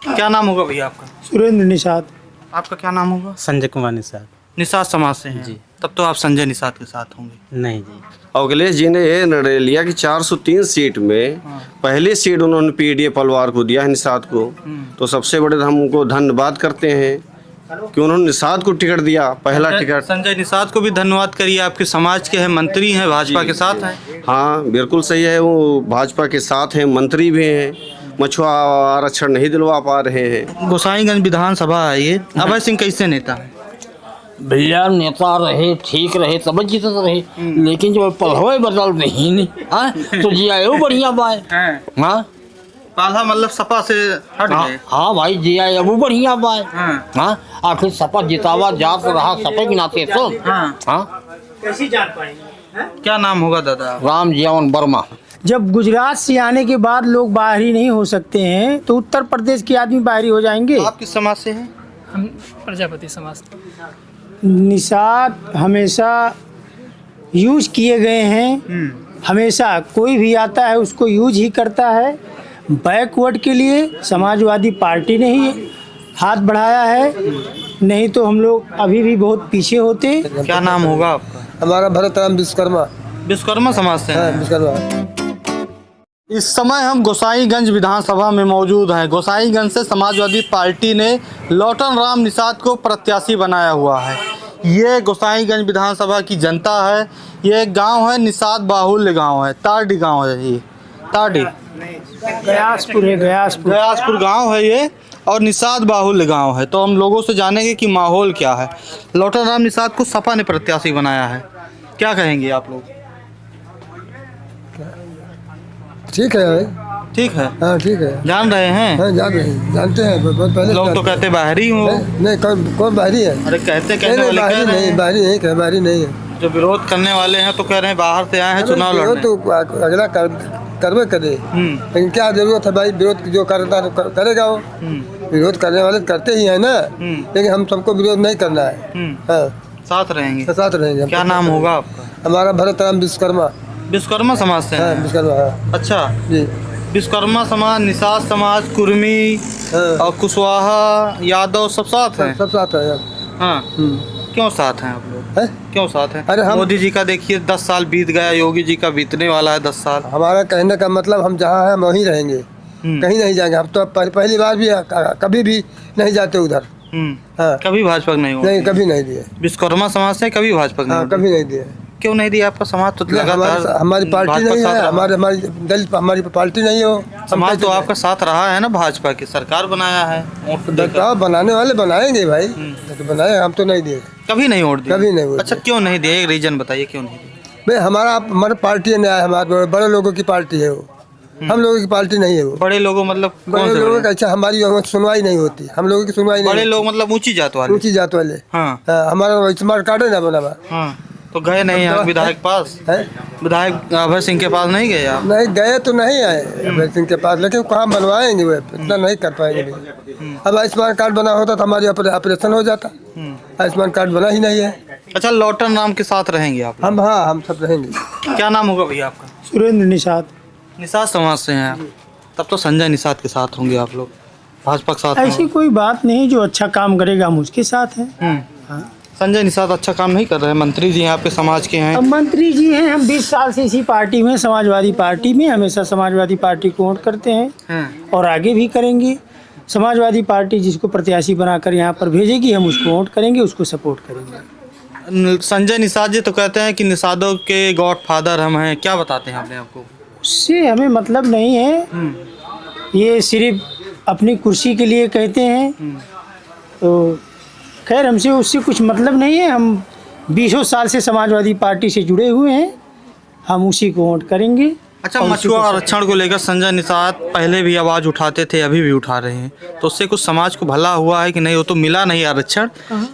क्या नाम होगा भैया आपका? सुरेंद्र निषाद। आपका क्या नाम होगा? संजय कुमार निषाद। निषाद समाज से हैं जी। तब तो आप संजय निषाद के साथ होंगे। नहीं जी। अखिलेश जी ने ये निर्णय लिया कि 403 सीट में पहली सीट उन्होंने पीडीए पलवार को दिया है, निषाद को। तो सबसे बड़े हम उनको धन्यवाद करते हैं कि उन्होंने निषाद को टिकट दिया, पहला टिकट। संजय निषाद को भी धन्यवाद करिए, आपके समाज के हैं, मंत्री हैं, भाजपा के साथ हैं। हाँ बिल्कुल सही है, वो भाजपा के साथ हैं, मंत्री भी हैं, मछुआ आरक्षण नहीं दिलवा पा रहे हैं। गोसाईगंज विधानसभा है ये, अभय सिंह कैसे नेता है? भैया नेता रहे ठीक रहे तब जीतत रहे, लेकिन जब पढ़वे बदल रही नहीं हाँ तो जिया बढ़िया बाय। हाँ पाला मतलब सपा से हट गए। हाँ भाई जिया वो बढ़िया बाय। हाँ आखिर सपा जितावा जात रहा सपे के नाते तो। हाँ कैसी जान पाएंगे? क्या नाम होगा दादा? राम जीवन वर्मा। जब गुजरात से आने के बाद लोग बाहरी नहीं हो सकते हैं तो उत्तर प्रदेश के आदमी बाहरी हो जाएंगे। आप किस समाज से हैं? हम प्रजापति समाज। निषाद हमेशा यूज किए गए हैं, हमेशा कोई भी आता है उसको यूज ही करता है। बैकवर्ड के लिए समाजवादी पार्टी ने ही हाथ बढ़ाया है, नहीं तो हम लोग अभी भी बहुत पीछे होते। क्या नाम होगा आपका? हमारा भरत राम विश्वकर्मा। विश्वकर्मा समाज से हैं। विश्वकर्मा। इस समय हम गोसाईगंज विधानसभा में मौजूद हैं। गोसाईगंज से समाजवादी पार्टी ने लौटन राम निषाद को प्रत्याशी बनाया हुआ है। ये गोसाईगंज विधानसभा की जनता है। ये एक गांव है, निषाद बाहुल्य गांव है, तारडी गांव है। ये तारडी गयासपुर है, गयासपुर गांव है ये, और निषाद बाहुल्य गांव है। तो हम लोगों से जानेंगे कि माहौल क्या है। लौटन राम निषाद को सपा ने प्रत्याशी बनाया है, क्या कहेंगे आप लोग? ठीक है भाई। ठीक है। हाँ ठीक है। जान रहे हैं? हाँ जान रहे हैं, जानते हैं बहुत पहले। लोग तो कहते बाहरी हो। नहीं कौन बाहरी है? अरे कहते नहीं वाले बाहरी कह रहे नहीं, हैं। बाहरी नहीं कह, बाहरी नहीं है। जो विरोध करने वाले हैं तो कह रहे हैं बाहर से आए हैं चुनाव विरोध लड़ने। तो अगला करवे करे, लेकिन क्या जरूरत है भाई? विरोध जो करता है तो करेगा वो। विरोध करने वाले करते ही है ना, लेकिन हम सबको विरोध नहीं करना है। हाँ साथ रहेंगे। साथ रहेंगे। क्या नाम होगा आपका? हमारा भरत राम विश्वकर्मा। विश्वकर्मा समाज से हाँ हैं? विश्वकर्मा। हाँ अच्छा, जी। विश्वकर्मा समाज, निषाद समाज, कुर्मी और कुशवाहा, यादव सब साथ हैं। सब साथ है। हाँ क्यों साथ हैं आप लोग? हैं? क्यों साथ हैं? अरे हम- मोदी जी का देखिए 10 साल बीत गया, योगी जी का बीतने वाला है 10 साल। हमारा कहने का मतलब हम जहाँ हैं हम वहीं रहेंगे, कहीं नहीं जाएंगे। हम तो पहली बार भी कभी भी नहीं जाते उधर। हाँ कभी भाजपा नहीं हो? नहीं कभी नहीं दिए। विश्वकर्मा समाज से कभी भाजपा नहीं हाँ होती? कभी नहीं दिए। क्यों नहीं दिया? आपका समाज तो लगातार हमारी पार्टी भाजपा नहीं के साथ है, रहा। हमारी दलित हमारी पार्टी नहीं है वो। समाज तो आपका साथ रहा है ना, भाजपा की सरकार बनाया है, वोट देकर। बताओ, बनाने वाले बनाएंगे भाई, तो बनाए, हम तो नहीं दिए। कभी नहीं वोट दिया? कभी नहीं वोट अच्छा क्यों नहीं दिया? एक रीजन बताइए क्यों नहीं दिया? भाई हमारी पार्टी नहीं है, हमारे बड़े लोगों की पार्टी है वो, हम लोगों की पार्टी नहीं है वो। बड़े लोगों मतलब बड़े कौन से लोगों बड़े? का अच्छा हमारी सुनवाई नहीं होती, हम लोगों की सुनवाई नहीं बड़े होती। लोग मतलब ऊंची जात वाले? ऊंची जात वाले। हाँ हाँ, हमारा स्मार्ट कार्ड है ना बना हुआ। हाँ। तो गए नहीं आप विधायक पास? है? विधायक अभय सिंह के पास नहीं गए आप? नहीं गए तो नहीं आए अभय सिंह के पास, लेकिन कहाँ बनवाएंगे वो, इतना नहीं कर पाएंगे भैया। अब आयुष्मान कार्ड बना होता तो हमारी ऑपरेशन हो जाता। आयुष्मान कार्ड बना ही नहीं है। अच्छा, लौटन राम के साथ रहेंगे आप लोग? हम सब रहेंगे। क्या नाम होगा भैया आपका? सुरेंद्र निषाद। निषाद समाज से हैं आप, तब तो संजय निषाद के साथ होंगे आप लोग, भाजपा के साथ ऐसी होंगे। कोई बात नहीं, जो अच्छा काम करेगा हम उसके साथ हैं। हाँ। संजय निषाद अच्छा काम नहीं कर रहे हैं, मंत्री जी हैं आपके समाज के हैं। अब मंत्री जी हैं, हम 20 साल से इसी पार्टी में, समाजवादी पार्टी में, हमेशा समाजवादी पार्टी को वोट करते हैं और आगे भी करेंगे। समाजवादी पार्टी जिसको प्रत्याशी बनाकर यहाँ पर भेजेगी हम उसको वोट करेंगे, उसको सपोर्ट करेंगे। संजय निषाद जी तो कहते हैं कि निषादों के गॉड फादर हम हैं, क्या बताते हैं आपने आपको? उससे हमें मतलब नहीं है, ये सिर्फ अपनी कुर्सी के लिए कहते हैं। तो खैर हमसे उससे कुछ मतलब नहीं है, हम 20 साल से समाजवादी पार्टी से जुड़े हुए हैं, हम उसी को वोट करेंगे। अच्छा, मछुआ आरक्षण को लेकर संजय निषाद पहले भी आवाज़ उठाते थे, अभी भी उठा रहे हैं, तो उससे कुछ समाज को भला हुआ है कि नहीं? वो तो मिला नहीं आरक्षण,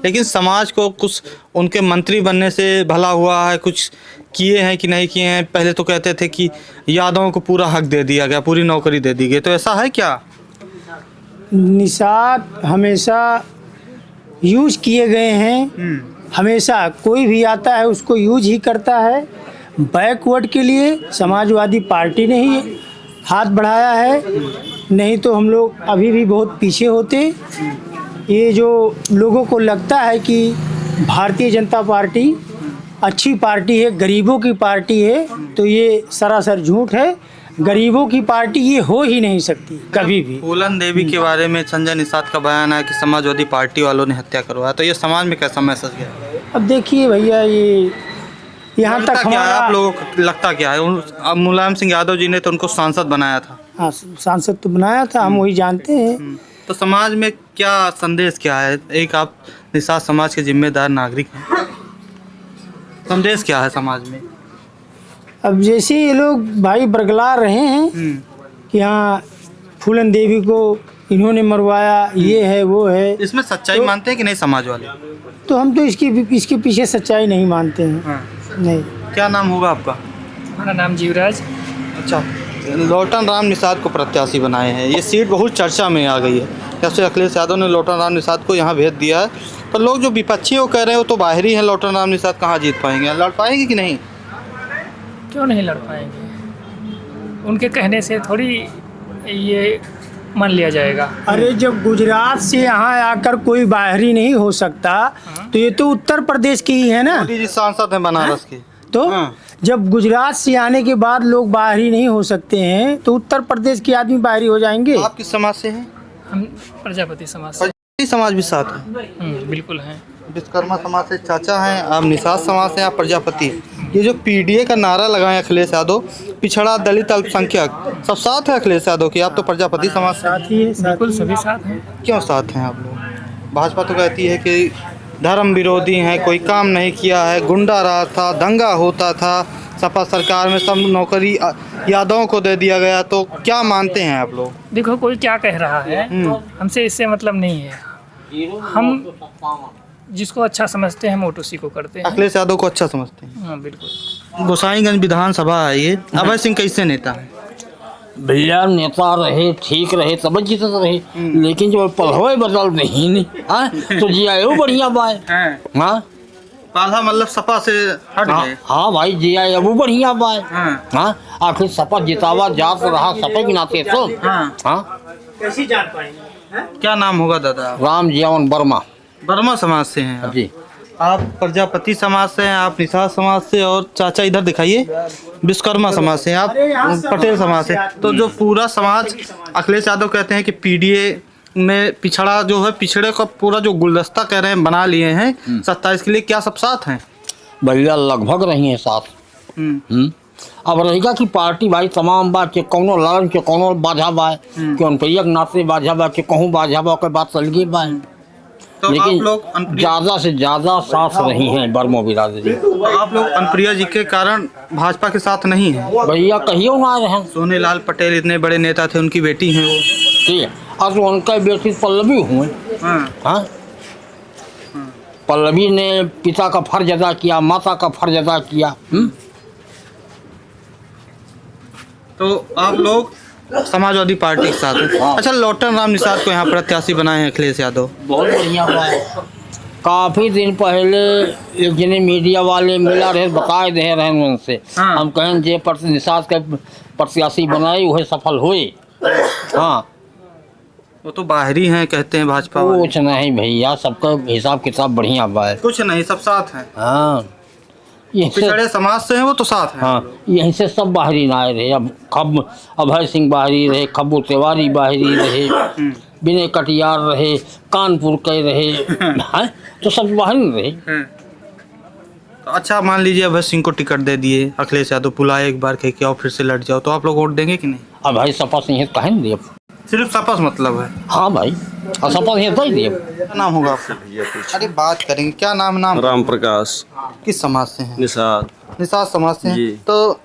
लेकिन समाज को कुछ उनके मंत्री बनने से भला हुआ है, कुछ किए हैं कि नहीं किए हैं? पहले तो कहते थे कि यादवों को पूरा हक दे दिया गया, पूरी नौकरी दे दी गई, तो ऐसा है क्या? निषाद हमेशा यूज किए गए हैं, हमेशा कोई भी आता है उसको यूज ही करता है। बैकवर्ड के लिए समाजवादी पार्टी ने ही हाथ बढ़ाया है, नहीं तो हम लोग अभी भी बहुत पीछे होते। ये जो लोगों को लगता है कि भारतीय जनता पार्टी अच्छी पार्टी है, गरीबों की पार्टी है, तो ये सरासर झूठ है। गरीबों की पार्टी ये हो ही नहीं सकती कभी भी। फूलन देवी के बारे में संजय निषाद का बयान है कि समाजवादी पार्टी वालों ने हत्या करवाया, तो ये समाज में कैसा मैसेज गया? अब देखिए भैया, ये यहाँ तक क्या है, आप हमारा लोगों को लगता क्या है? अब मुलायम सिंह यादव जी ने तो उनको सांसद बनाया था। हाँ, सांसद तो बनाया था, हम वही जानते हैं। तो समाज में क्या संदेश क्या है? एक आप निषाद समाज के जिम्मेदार नागरिक हैं, संदेश क्या है समाज में? अब जैसे ये लोग भाई बरगला रहे हैं कि हाँ फूलन देवी को इन्होंने मरवाया, ये है वो है, इसमें सच्चाई मानते हैं कि नहीं समाज वाले? तो हम तो इसके पीछे सच्चाई नहीं मानते हैं। नहीं। क्या नाम होगा आपका? हमारा नाम जीवराज। अच्छा, लौटन राम निषाद को प्रत्याशी बनाए हैं, ये सीट बहुत चर्चा में आ गई है। जब से अखिलेश यादव ने लौटन राम निषाद को यहाँ भेज दिया है, तो लोग जो विपक्षी वो कह रहे हैं वो तो बाहर ही हैं, लौटन राम निषाद कहाँ जीत पाएंगे? लड़ पाएंगे कि नहीं? क्यों नहीं लड़ पाएंगे? उनके कहने से थोड़ी ये मान लिया जाएगा। अरे जब गुजरात से यहाँ आकर कोई बाहरी नहीं हो सकता, तो ये तो उत्तर प्रदेश की ही है ना। मोदी जी सांसद हैं बनारस के। तो हाँ। जब गुजरात से आने के बाद लोग बाहरी नहीं हो सकते हैं, तो उत्तर प्रदेश के आदमी बाहरी हो जाएंगे। आप किस समाज से हैं? हम प्रजापति समाज से। प्रजापति समाज भी साथ है? बिल्कुल हैं। विश्वकर्मा समाज से चाचा हैं, आप निषाद समाज से, आप प्रजापति। ये जो पीडीए का नारा लगाए अखिलेश यादव, पिछड़ा दलित अल्पसंख्यक, सब साथ है अखिलेश यादव की। आप तो प्रजापति समाज से। साथ ही है, बिल्कुल सभी साथ हैं। क्यों साथ हैं आप लोग? भाजपा तो कहती है कि धर्म विरोधी हैं, कोई काम नहीं किया है, गुंडा राज था, दंगा होता था, सपा सरकार में सब नौकरी यादवों को दे दिया गया। तो क्या मानते हैं आप लोग? देखो कोई क्या कह रहा है, हमसे इससे मतलब नहीं है। हम जिसको अच्छा समझते हैं हम वोट उसी को करते हैं। अखिलेश यादव को अच्छा समझते हैं? हाँ बिल्कुल। गोसाईगंज विधानसभा है ये, अभय सिंह कैसे नेता है? भैया नेता रहे, ठीक रहे, सब जीतत रहे, लेकिन जो पढ़वे बदल नहीं हाँ तो जियाओ बढ़िया बाय। हाँ पाला मतलब सपा से हट गए। हाँ भाई जिया वो बढ़िया बाय। हाँ। हाँ आखिर सपा जितावा जात रहा, सपे के नाते तो हाँ कैसी जान पाएंगे? क्या नाम होगा दादा? राम जीवन वर्मा वर्मा समाज से हैं आप? जी। आप प्रजापति समाज से हैं, आप निषाद समाज से, और चाचा इधर दिखाइए विश्वकर्मा समाज से हैं, आप पटेल समाज से। तो जो पूरा समाज, अखिलेश यादव कहते हैं कि पीडीए में पिछड़ा जो है, पिछड़े का पूरा जो गुलदस्ता कह रहे हैं बना लिए हैं 27 के लिए, क्या सब साथ हैं? भैया लगभग रही है साथ। अब रहेगा कि पार्टी भाई तमाम बात के कौनो लड़न के कौनो बाझा बा कि उन पर एक नाते बाझा बा कि कहूँ बाझा बा के बात चल गई बा। तो लेकिन आप लोग ज्यादा से ज्यादा साथ रही हैं बर्मो बिरादरी। तो आप लोग अनुप्रिया जी के कारण भाजपा के साथ नहीं हैं? भैया कहियो ना रहे। सोनेलाल पटेल इतने बड़े नेता थे, उनकी बेटी हैं वो। ठीक है, अब उनका बेटी पल्लवी हुए। हाँ पल्लवी ने पिता का फर्ज अदा किया, माता का फर्ज अदा किया। तो आप लोग समाजवादी पार्टी के साथ हैं। अच्छा, लौटन राम निषाद को यहाँ प्रत्याशी बनाए हैं अखिलेश यादव? बहुत बढ़िया बात। काफ़ी दिन पहले एक जने मीडिया वाले मिला रहे, बताए दे रहे हैं उनसे। हम कहें जे निषाद के प्रत्याशी बनाए वह सफल हुए। हाँ वो तो बाहरी हैं कहते हैं भाजपा वाले। कुछ नहीं भैया, सबका हिसाब किताब बढ़िया बा। कुछ नहीं, सब साथ हैं। हाँ यहीं से, पिछड़े समाज से हैं वो तो साथ हैं। हाँ यहीं से सब बाहरी ना आए रहे। अब खब अभय सिंह बाहरी रहे, खब्बू तिवारी बाहरी रहे, विनय कटियार रहे, कानपुर के रहे। हाँ तो सब बाहरी रहे। तो अच्छा मान लीजिए अभय सिंह को टिकट दे दिए, अखिलेश यादव बुलाए एक बार कह के और फिर से लड़ जाओ, तो आप लोग वोट देंगे कि नहीं? अब भाई सपा सिंह कहें नहीं दिए। सिर्फ सपा से मतलब है? हाँ भाई और सपा सिंह तो ही दिए। क्या नाम होगा आपका? अरे बात करेंगे, क्या नाम? राम प्रकाश। किस समाज से हैं? निषाद। निषाद समाज से हैं। जी। तो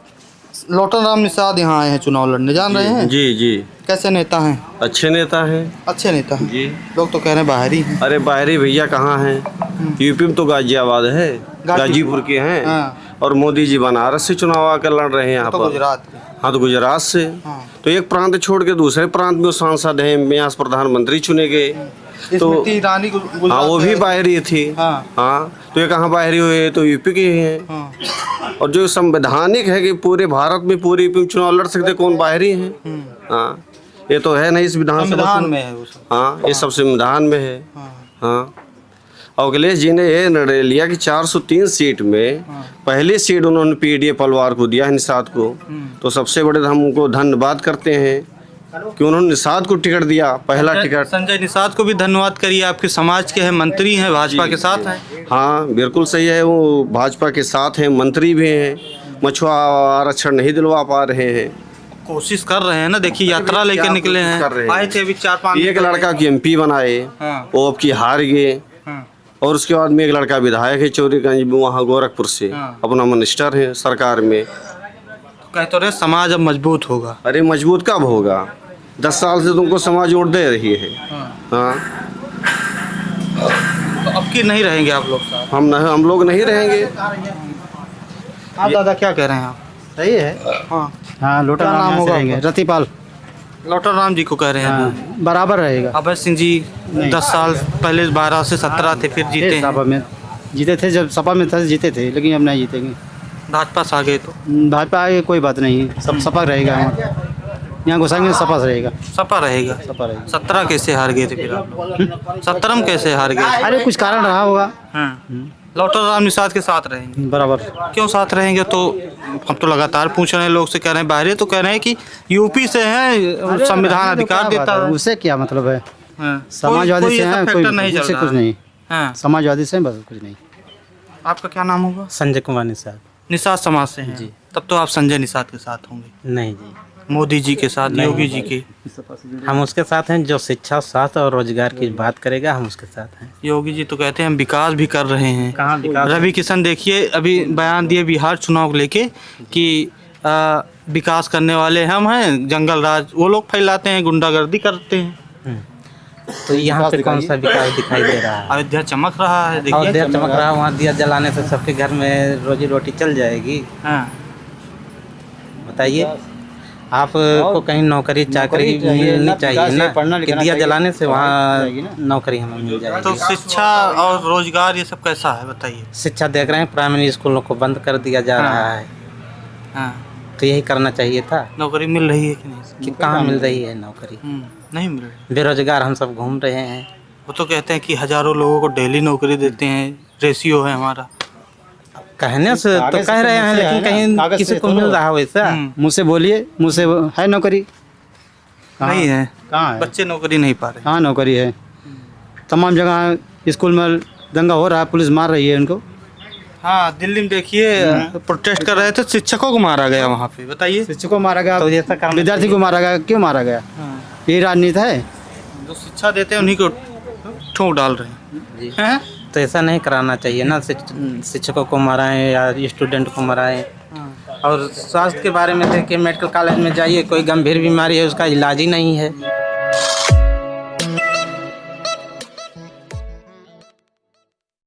लौटन राम निषाद यहाँ आए हैं चुनाव लड़ने, जान रहे हैं? जी जी। कैसे नेता हैं? अच्छे नेता हैं। अच्छे नेता हैं। जी। लोग तो कह रहे हैं बाहरी हैं। अरे बाहरी भैया कहाँ हैं? यूपी में तो गाजियाबाद है, गाजीपुर के हैं। हाँ। और मोदी जी बनारस से चुनाव आकर लड़ रहे हैं यहाँ तो पर। गुजरात के। हाँ तो गुजरात से। हाँ। तो एक प्रांत छोड़ के दूसरे प्रांत में सांसद हैं, यहाँ से प्रधानमंत्री चुने गए। तो स्मृति ईरानी गुजरात हाँ वो भी बाहरी थी। हाँ। हाँ तो ये कहाँ बाहरी हुए? तो यूपी के ही हैं। हाँ। और जो संवैधानिक है कि पूरे भारत में पूरे यूपी में चुनाव लड़ सकते, कौन बाहरी हैं? हाँ ये तो है नहीं इस विधानसभा संविधान में है वो सब। हाँ, ये सब संविधान में है। हाँ, और अखिलेश जी ने ये निर्णय लिया कि 403 सीट में पहली सीट उन्होंने पीडीए पलवार को दिया है, निषाद को। तो सबसे बड़े हम उनको धन्यवाद करते हैं कि उन्होंने निषाद को टिकट दिया, पहला टिकट। संजय निषाद को भी धन्यवाद करिए, आपके समाज के हैं, मंत्री हैं, भाजपा के साथ हैं। हाँ, बिल्कुल सही है, वो भाजपा के साथ हैं, मंत्री भी हैं, मछुआ आरक्षण नहीं दिलवा पा रहे हैं। कोशिश कर रहे हैं ना, देखिए यात्रा लेकर निकले हैं, कर रहे हैं। आए थे अभी 4-5 एक लड़का की एमपी बनाए, हाँ। वो अब की हार गए। हाँ। और उसके बाद में एक लड़का विधायक है चौरीगंज में, वहाँ गोरखपुर से, हाँ। अपना मिनिस्टर है सरकार में। कह तो रहे समाज अब मजबूत होगा। अरे मजबूत कब होगा? 10 साल से तुमको समाज वोट दे रही है। हाँ, तो अब की नहीं रहेंगे आप लोग साथ? हम लोग नहीं रहेंगे। आप दादा क्या कह रहे हैं आप? सही है। हाँ, हाँ, लोटा क्या नाम नाम होगा रहेंगे, आपका? रतिपाल। लौटर राम जी को कह रहे हैं। हाँ, बराबर रहेगा। अभय सिंह जी 10 साल पहले 12 से 17 थे, फिर जीते हैं। सपा में जीते थे, जब सपा में था जीते थे, लेकिन अब नहीं जीतेंगे। भाजपा से आ गए तो भाजपा आगे कोई बात नहीं, सब सपा रहेगा। यहाँ घुसाएंगे सपा से रहेगा, सपा रहेगा। सपा रहेगा। 17 कैसे हार गए थे फिर आप लोग? 17 में कैसे हार गए? अरे कुछ कारण रहा होगा। हाँ। लौटर राम निषाद के साथ रहेंगे। बराबर। क्यों साथ रहेंगे? तो हम तो लगातार पूछ रहे हैं, लोग से कह रहे हैं, बाहरी तो कह रहे हैं कि यूपी से हैं, संविधान अधिकार देता है। उससे क्या मतलब है? हाँ। समाजवादी कोई से ऐसा हैं, फैक्टर कोई नहीं चल उससे रहा कुछ है। नहीं। हाँ। समाजवादी से हैं, बस कुछ नहीं। आपका क्या नाम होगा? संजय कुमार निषाद। निषाद समाज से हैं। जी। तब तो आप संजय निषाद के साथ होंगे। नहीं जी, मोदी जी के साथ, योगी जी के। हम उसके साथ हैं जो शिक्षा, स्वास्थ्य और रोजगार की बात करेगा, हम उसके साथ हैं। योगी जी तो कहते हैं हम विकास भी कर रहे हैं। कहाँ विकास? रवि किशन देखिए अभी बयान दिए बिहार चुनाव को लेके कि विकास करने वाले हम हैं, जंगल राज वो लोग फैलाते हैं, गुंडागर्दी करते हैं। तो यहाँ पे कौन सा विकास दिखाई दे रहा है? अयोध्या चमक रहा है, और देखिए। देर चमक रहा है, वहाँ दिया जलाने से सबके घर में रोजी रोटी चल जाएगी। हाँ। बताइए, आपको कहीं नौकरी चाकरी मिलनी चाहिए ना, कि दिया जलाने से वहाँ नौकरी हमें मिल तो जाएगी। शिक्षा और रोजगार ये सब कैसा है बताइए? शिक्षा देख रहे हैं, प्राइमरी स्कूलों को बंद कर दिया जा रहा है, हाँ। तो यही करना चाहिए था। नौकरी मिल रही है कि नहीं? कि कहाँ मिल रही है नौकरी? नहीं मिल रही। बेरोजगार हम सब घूम रहे हैं। वो तो कहते हैं कि हजारों लोगों को डेली नौकरी देते हैं, रेशियो है हमारा। कहने से तो कह रहे हैं, लेकिन कहीं किसी को मिल रहा है वैसा? मुँह से बोलिए, मुँह से है नौकरी? नहीं है, कहाँ है? बच्चे नौकरी नहीं पा रहे। हाँ, नौकरी है। तमाम जगह स्कूल में दंगा हो रहा है, पुलिस मार रही है उनको। हाँ, दिल्ली में देखिए प्रोटेस्ट कर रहे थे, शिक्षकों को मारा गया वहाँ पे। बताइए, शिक्षक को मारा गया, तो जैसा करना विद्यार्थी को मारा गया, क्यों मारा गया? ये राजनीति है। जो शिक्षा देते हैं उन्हीं को ठोक डाल रहे जी। हैं। तो ऐसा नहीं कराना चाहिए ना, शिक्षकों को मराएं या स्टूडेंट को मराएं। और स्वास्थ्य के बारे में देखिए, मेडिकल कॉलेज में जाइए, कोई गंभीर बीमारी है उसका इलाज ही नहीं है।